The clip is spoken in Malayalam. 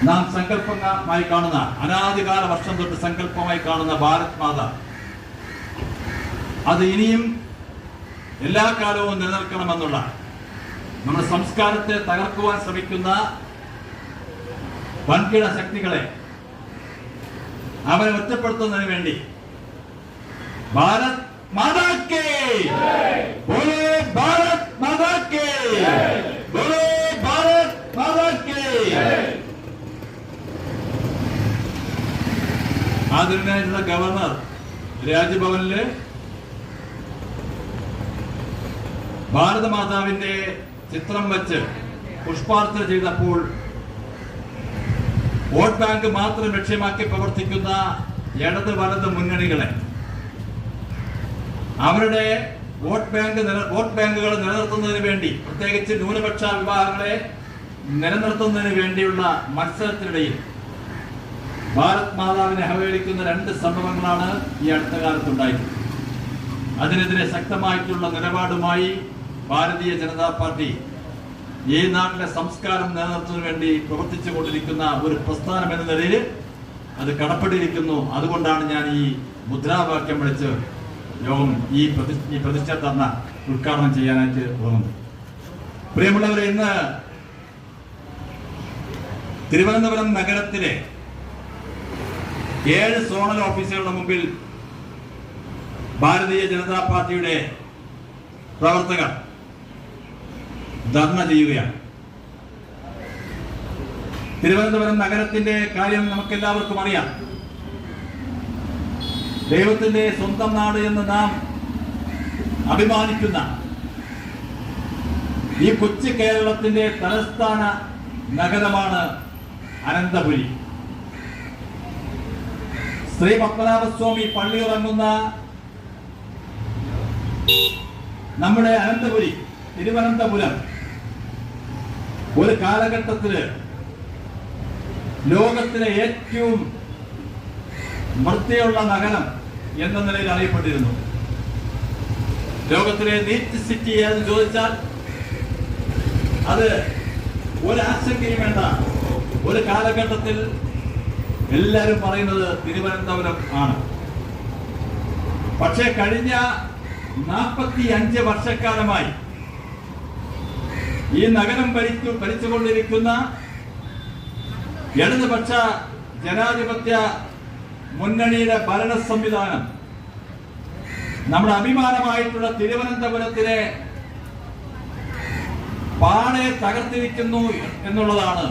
നാം സങ്കല്പമായി കാണുന്ന, അനാദികാല വർഷം തൊട്ട് സങ്കല്പമായി കാണുന്ന ഭാരത് മാത അത് ഇനിയും എല്ലാ കാലവും നിലനിൽക്കണമെന്നുള്ള നമ്മുടെ സംസ്കാരത്തെ തകർക്കുവാൻ ശ്രമിക്കുന്ന വൻകിട ശക്തികളെ അവരെ ഒറ്റപ്പെടുത്തുന്നതിന് വേണ്ടി ഭാരത് മാതാ കേ ബോലോ, ഭാരത് മാതാ കേ ബോലോ, ഭാരത് മാതാ കേ. ആദരണീയനായിട്ടുള്ള ഗവർണർ രാജ്ഭവനില് ഭാരതമാതാവിന്റെ ചിത്രം വെച്ച് പുഷ്പാർച്ചന ചെയ്തപ്പോൾ വോട്ട് ബാങ്ക് മാത്രം ലക്ഷ്യമാക്കി പ്രവർത്തിക്കുന്ന ഇടത് വലത് മുന്നണികളെ അവരുടെ വോട്ട് ബാങ്കുകൾ നിലനിർത്തുന്നതിന് വേണ്ടി, പ്രത്യേകിച്ച് ന്യൂനപക്ഷ വിഭാഗങ്ങളെ നിലനിർത്തുന്നതിന് വേണ്ടിയുള്ള മത്സരത്തിനിടയിൽ ഭാരത് മാതാവിനെ അവഹേളിക്കുന്ന 2 സംഭവങ്ങളാണ് ഈ അടുത്ത കാലത്തുണ്ടായിട്ടുള്ളത്. അതിനെതിരെ ശക്തമായിട്ടുള്ള നിലപാടുമായി ഭാരതീയ ജനതാ പാർട്ടി ഈ നാട്ടിലെ സംസ്കാരം നിലനിർത്തുന്നതിന് വേണ്ടി പ്രവർത്തിച്ചു കൊണ്ടിരിക്കുന്ന ഒരു പ്രസ്ഥാനം എന്ന നിലയിൽ അത് കടപ്പെട്ടിരിക്കുന്നു. അതുകൊണ്ടാണ് ഞാൻ ഈ മുദ്രാവാക്യം വിളിച്ച് യോഗം ഈ പ്രതിഷ്ഠ തന്ന ഉദ്ഘാടനം ചെയ്യാനായിട്ട് പോകുന്നത്. പ്രിയമുള്ളവരെ, ഇന്ന് തിരുവനന്തപുരം നഗരത്തിലെ 7 സോണൽ ഓഫീസുകളുടെ മുമ്പിൽ ഭാരതീയ ജനതാ പാർട്ടിയുടെ പ്രവർത്തകർ ധർണ ചെയ്യുകയാണ്. തിരുവനന്തപുരം നഗരത്തിന്റെ കാര്യം നമുക്കെല്ലാവർക്കും അറിയാം. ദൈവത്തിന്റെ സ്വന്തം നാട് എന്ന് നാം അഭിമാനിക്കുന്ന ഈ കൊച്ചു കേരളത്തിന്റെ തലസ്ഥാന നഗരമാണ് അനന്തപുരി. ശ്രീ പത്മനാഭസ്വാമി പള്ളി ഇറങ്ങുന്ന നമ്മുടെ അനന്തപുരി, തിരുവനന്തപുരം ഒരു കാലഘട്ടത്തില് ലോകത്തിലെ ഏറ്റവും വൃത്തിയുള്ള നഗരം എന്ന നിലയിൽ അറിയപ്പെട്ടിരുന്നു. ലോകത്തിലെ നീറ്റ് സിറ്റി എന്ന് ചോദിച്ചാൽ അത് ഒരാശങ്കയും വേണ്ട. ഒരു കാലഘട്ടത്തിൽ എല്ലാവരും പറയുന്നത് തിരുവനന്തപുരം ആണ്. പക്ഷേ കഴിഞ്ഞ 45 വർഷക്കാലമായി ഈ നഗരം ഭരിച്ചുകൊണ്ടിരിക്കുന്ന ഇടതുപക്ഷ ജനാധിപത്യ മുന്നണിയുടെ ഭരണ സംവിധാനം നമ്മുടെ അഭിമാനമായിട്ടുള്ള തിരുവനന്തപുരത്തിനെ പാടെ തകർത്തിരിക്കുന്നു എന്നുള്ളതാണ്